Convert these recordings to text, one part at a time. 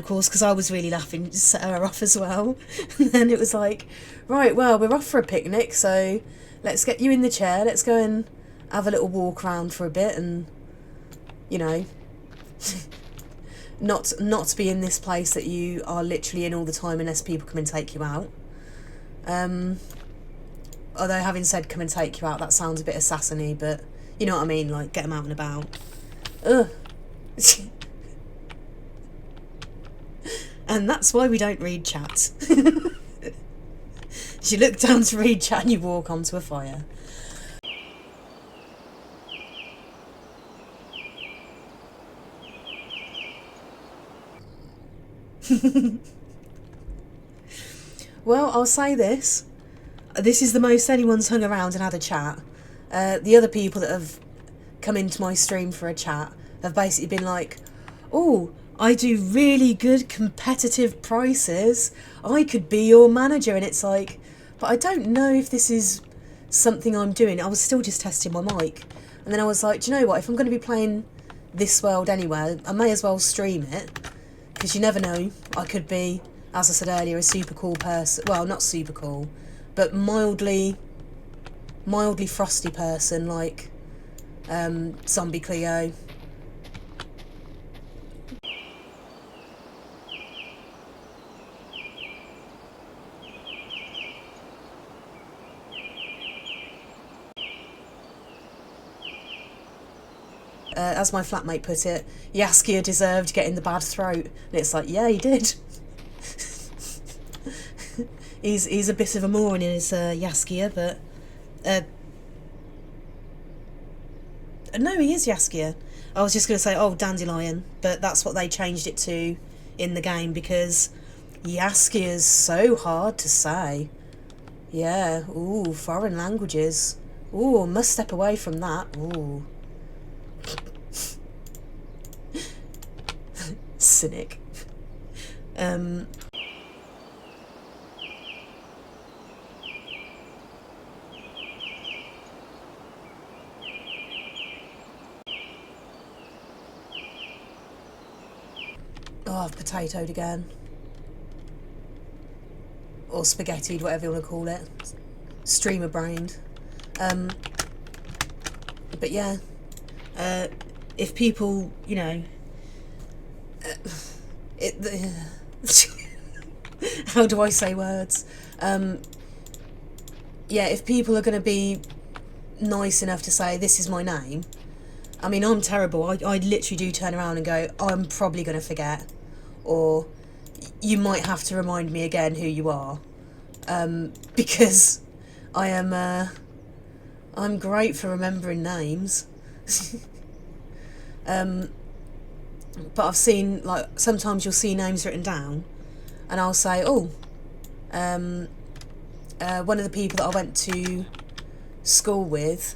of course, because I was really laughing, it just set her off as well. And then it was like, right, well, we're off for a picnic, so let's get you in the chair, let's go and have a little walk around for a bit and, you know, not be in this place that you are literally in all the time unless people come and take you out. Although having said come and take you out, that sounds a bit assassiny, but you know what I mean, like get them out and about. Ugh. And that's why we don't read chat. You look down to read chat and you walk onto a fire. Well, I'll say this. This is the most anyone's hung around and had a chat. The other people that have come into my stream for a chat have basically been like, oh, I do really good competitive prices. I could be your manager. And it's like, but I don't know if this is something I'm doing. I was still just testing my mic. And then I was like, do you know what? If I'm going to be playing this world anyway, I may as well stream it. Because you never know. I could be, as I said earlier, a super cool person. Well, not super cool, but mildly frosty person like Zombie Cleo. As my flatmate put it, Yaskia deserved getting the bad throat. And it's like, yeah, he did. he's a bit of a moron in his Yaskia, but... no, he is Yaskia. I was just going to say, oh, Dandelion, but that's what they changed it to in the game, because Yaskia's so hard to say. Yeah, ooh, foreign languages. Ooh, must step away from that. Ooh. Cynic. Oh, I've potatoed again. Or spaghettied, whatever you want to call it. Streamer brained. But yeah. If people, you know... how do I say words? Yeah, if people are going to be nice enough to say, this is my name... I mean, I'm terrible. I literally do turn around and go, I'm probably going to forget. Or, you might have to remind me again who you are. Because I am, I'm great for remembering names. But I've seen, like, sometimes you'll see names written down, and I'll say, oh, one of the people that I went to school with,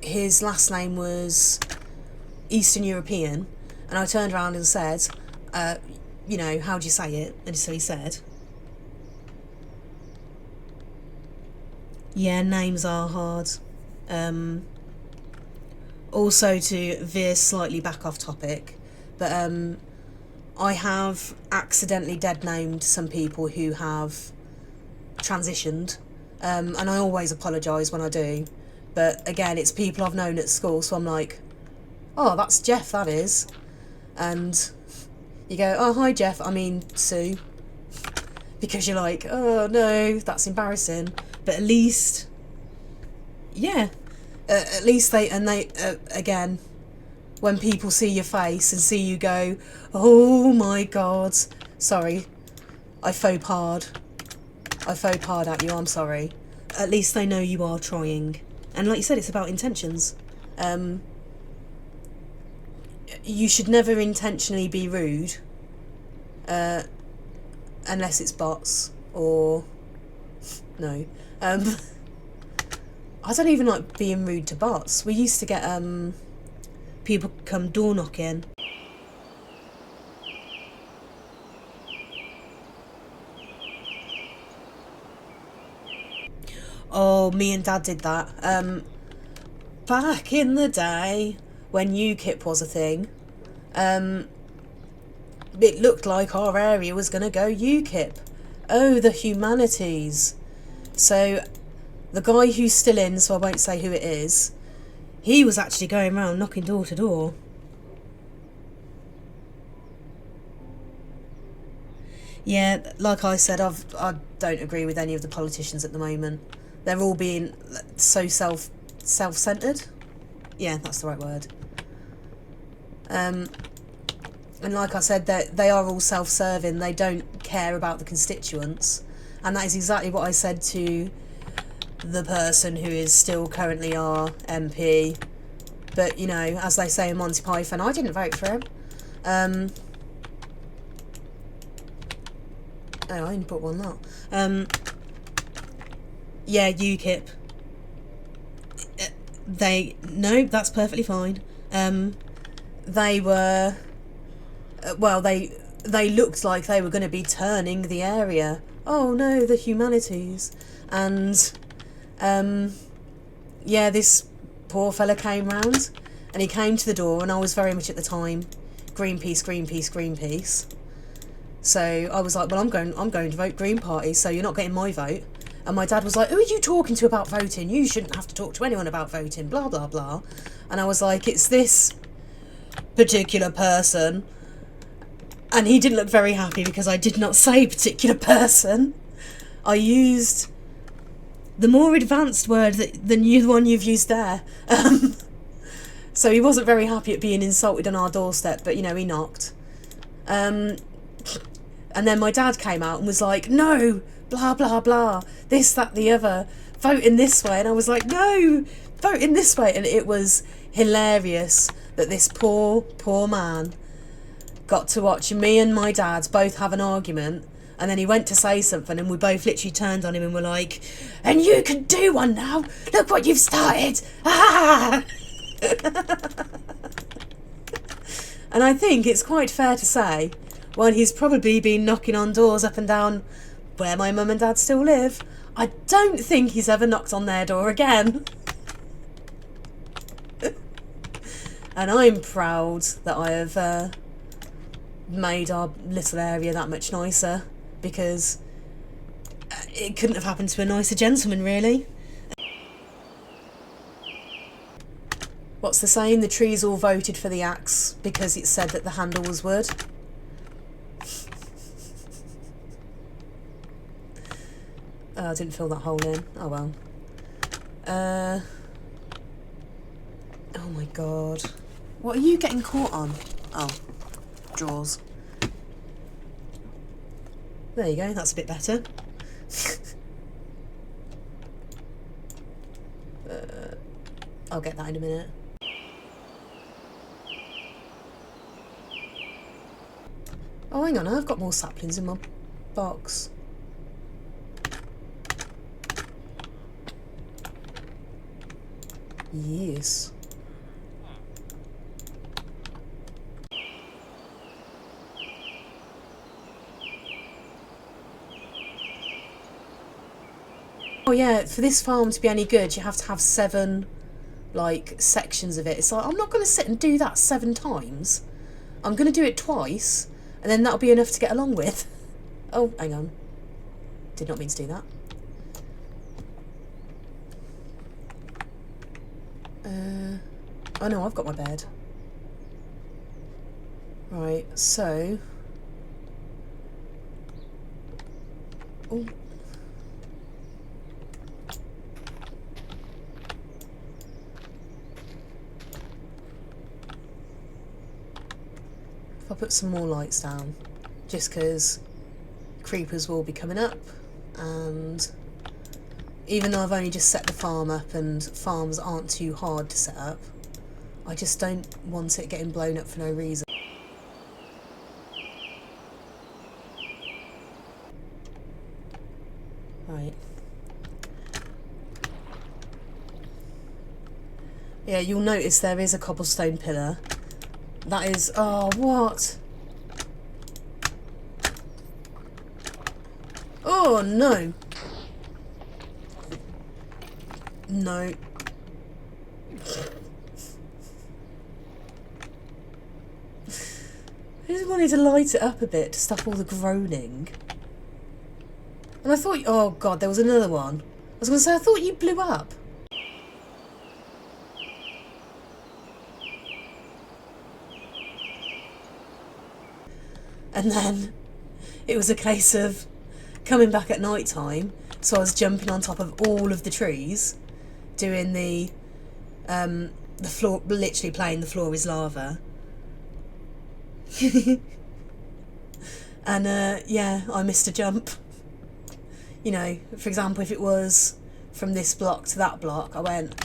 his last name was Eastern European, and I turned around and said, you know, how do you say it? And so he said, yeah, names are hard. Also, to veer slightly back off topic, but I have accidentally dead named some people who have transitioned, and I always apologise when I do. But again, it's people I've known at school, so I'm like, oh, that's Jeff, that is. And you go, oh, hi, Jeff, I mean, Sue. Because you're like, oh, no, that's embarrassing. But at least, yeah, at least again, when people see your face and see you go, oh, my God, sorry, I faux pa'd at you, I'm sorry. At least they know you are trying. And like you said, it's about intentions. You should never intentionally be rude, unless it's bots, or... No. I don't even like being rude to bots. We used to get people come door knocking. Oh, me and Dad did that. Back in the day, when UKIP was a thing, it looked like our area was going to go UKIP. Oh, the humanities. So the guy who's still in, so I won't say who it is, he was actually going around knocking door to door. Yeah, like I said, I don't agree with any of the politicians at the moment. They're all being so self-centered. Yeah, that's the right word. And like I said, they are all self-serving. They don't care about the constituents, and that is exactly what I said to the person who is still currently our MP. But you know, as they say in Monty Python, I didn't vote for him. Oh, I didn't put one that. Yeah, UKIP. No, that's perfectly fine. They were, well, they looked like they were going to be turning the area. Oh no, the humanities. And, yeah, this poor fella came round, and he came to the door, and I was very much at the time, Greenpeace, Greenpeace, Greenpeace. So I was like, well, I'm going to vote Green Party, so you're not getting my vote. And my dad was like, who are you talking to about voting? You shouldn't have to talk to anyone about voting, blah, blah, blah. And I was like, it's this particular person. And he didn't look very happy because I did not say particular person. I used the more advanced word than the one you've used there. So he wasn't very happy at being insulted on our doorstep, but, you know, he knocked. And then my dad came out and was like, no, blah, blah, blah, this, that, the other, vote in this way. And I was like, no, vote in this way. And it was hilarious that this poor man got to watch me and my dad both have an argument. And then he went to say something and we both literally turned on him and were like, and you can do one now. Look what you've started. Ah! And I think it's quite fair to say, well, he's probably been knocking on doors up and down where my mum and dad still live. I don't think he's ever knocked on their door again. And I'm proud that I have made our little area that much nicer, because it couldn't have happened to a nicer gentleman, really. What's the saying? The trees all voted for the axe because it said that the handle was wood. Oh, I didn't fill that hole in. Oh well. Oh my god. What are you getting caught on? Oh, drawers. There you go, that's a bit better. I'll get that in a minute. Oh, hang on, I've got more saplings in my box. Yes. Oh yeah, for this farm to be any good, you have to have 7, like, sections of it. It's like, I'm not going to sit and do that 7 times. I'm going to do it twice, and then that'll be enough to get along with. Oh, hang on. Did not mean to do that. Oh no, I've got my bed. Right, so... Oh. If I put some more lights down, just because creepers will be coming up, and even though I've only just set the farm up and farms aren't too hard to set up, I just don't want it getting blown up for no reason. Right. Yeah, you'll notice there is a cobblestone pillar. That is... oh, what? Oh, no. No. wanted to light it up a bit to stop all the groaning. And I thought, oh God, there was another one. I was going to say, I thought you blew up. And then it was a case of coming back at night time, so I was jumping on top of all of the trees, doing the floor, literally playing The Floor is Lava. And yeah, I missed a jump. You know, for example, if it was from this block to that block, I went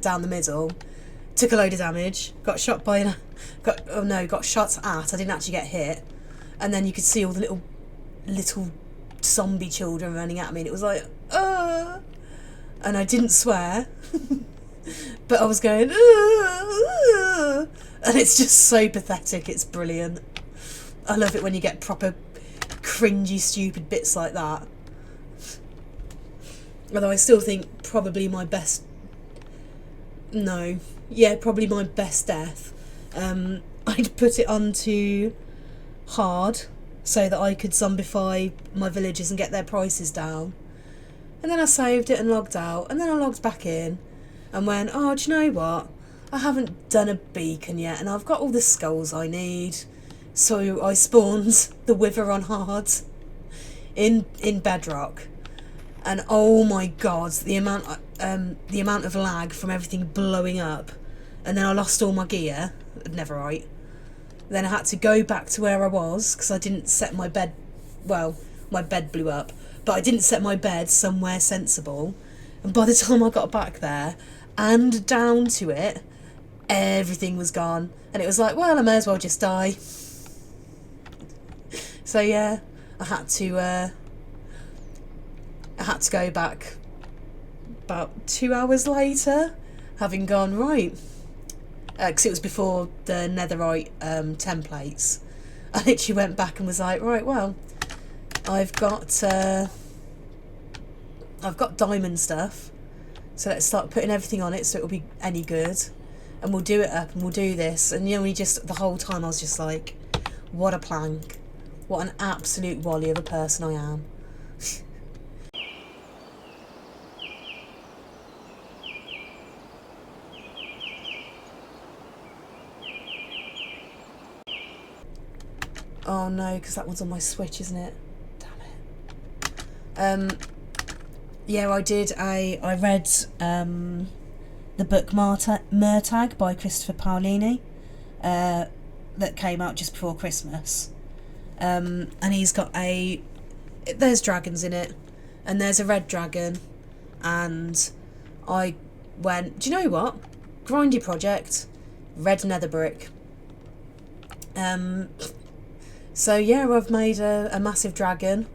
down the middle, took a load of damage, got shot by got shot at. I didn't actually get hit, and then you could see all the little zombie children running at me, and it was like, and I didn't swear, but I was going, and it's just so pathetic. It's brilliant. I love it when you get proper cringy, stupid bits like that. Although I still think probably my best death. I'd put it onto hard so that I could zombify my villagers and get their prices down. And then I saved it and logged out, and then I logged back in and went, oh, do you know what? I haven't done a beacon yet, and I've got all the skulls I need. So I spawned the Wither on hard in Bedrock. And oh my God, the amount of lag from everything blowing up, and then I lost all my gear. Never right. Then I had to go back to where I was because I didn't set my bed. Well, my bed blew up, but I didn't set my bed somewhere sensible. And by the time I got back there and down to it, everything was gone, and it was like, well, I may as well just die. So yeah, I had to go back about 2 hours later, having gone, right, because it was before the netherite templates. I literally went back and was like, right, well, I've got diamond stuff, so let's start putting everything on it so it'll be any good, and we'll do it up and we'll do this. And you know, the whole time I was just like, what a plank. What an absolute wally of a person I am. Oh no, because that one's on my Switch, isn't it? Damn it. Yeah, I read the book Murtagh by Christopher Paolini that came out just before Christmas. And he's got there's dragons in it, and there's a red dragon, and I went, do you know what? Grindy project, red nether brick. So yeah, I've made a massive dragon.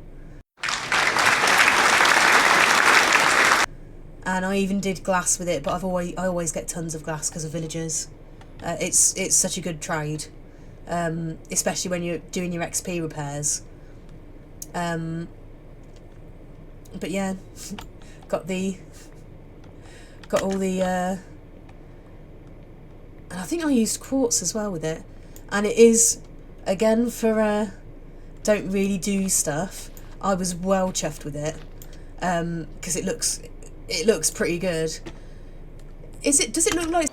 And I even did glass with it, but I always get tons of glass because of villagers. It's such a good trade. Especially when you're doing your XP repairs. But yeah, got all the and I think I used quartz as well with it, and it is, again, for don't really do stuff, I was well chuffed with it, because it looks pretty good. Does it look like?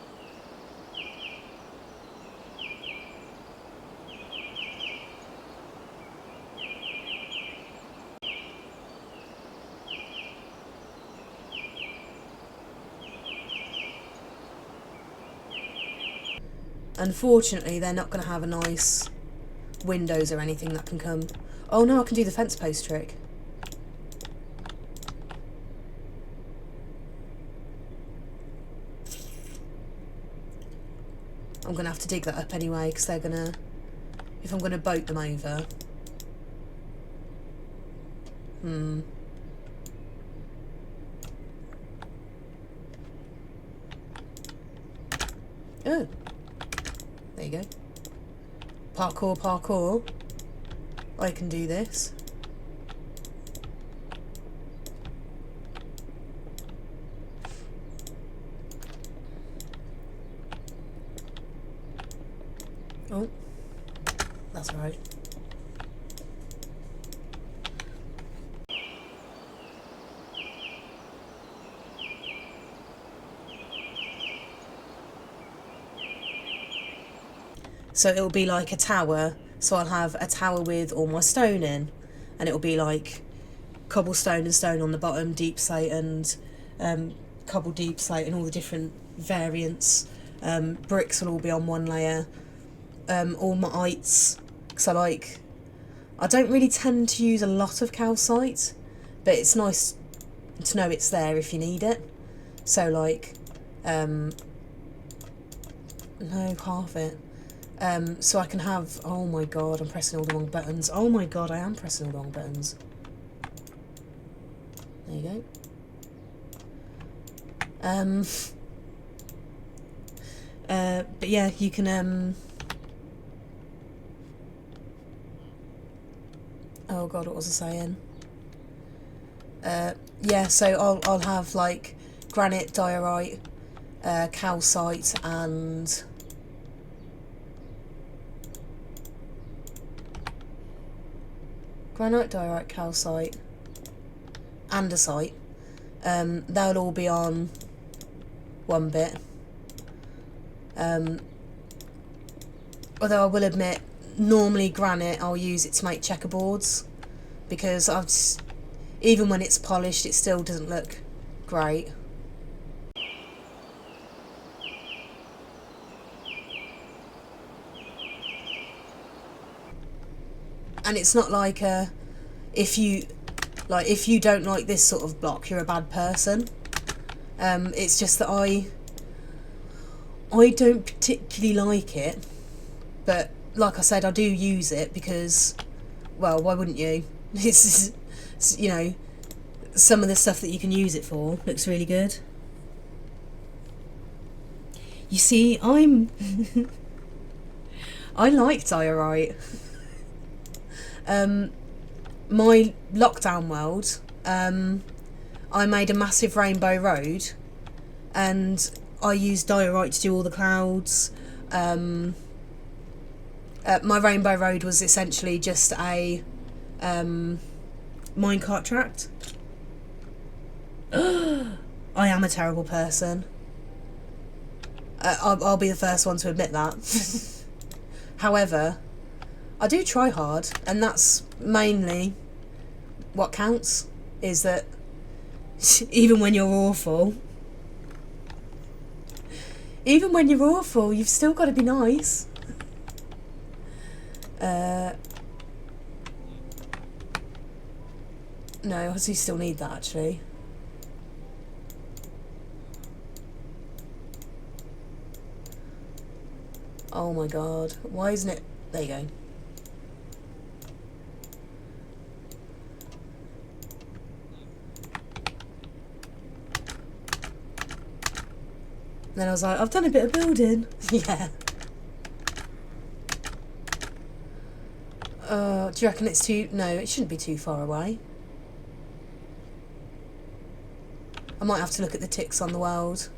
Unfortunately, they're not going to have a nice windows or anything that can come. Oh no, I can do the fence post trick. I'm going to have to dig that up anyway, because they're going to, if I'm going to boat them over. Oh. There you go. Parkour. I can do this. Oh. That's right. So it'll be like a tower. So I'll have a tower with all my stone in, and it'll be like cobblestone and stone on the bottom, deep slate and cobble deep slate and all the different variants. Bricks will all be on one layer. All my ites, because I don't really tend to use a lot of calcite, but it's nice to know it's there if you need it. So like, no, half it. So I can have, oh my god, I'm pressing all the wrong buttons. Oh my god, I am pressing all the wrong buttons. There you go. But yeah, you can, oh god, what was I saying? Yeah, so I'll have like granite, diorite, calcite and granite, diorite, calcite, andesite. They'll all be on one bit. Although I will admit, normally granite I'll use it to make checkerboards, because even when it's polished it still doesn't look great. And it's not like if you don't like this sort of block, you're a bad person. It's just that I don't particularly like it, but like I said, I do use it because, well, why wouldn't you? It's, you know, some of the stuff that you can use it for looks really good. You see, I like diorite. My lockdown world, I made a massive rainbow road, and I used diorite to do all the clouds. My rainbow road was essentially just a minecart tract. I am a terrible person. I'll be the first one to admit that. However, I do try hard, and that's mainly what counts, is that even when you're awful, you've still got to be nice. No, I do still need that, actually. Oh my god, why isn't it? There you go. Then I was like, I've done a bit of building. Yeah. Do you reckon it's too... No, it shouldn't be too far away. I might have to look at the ticks on the world.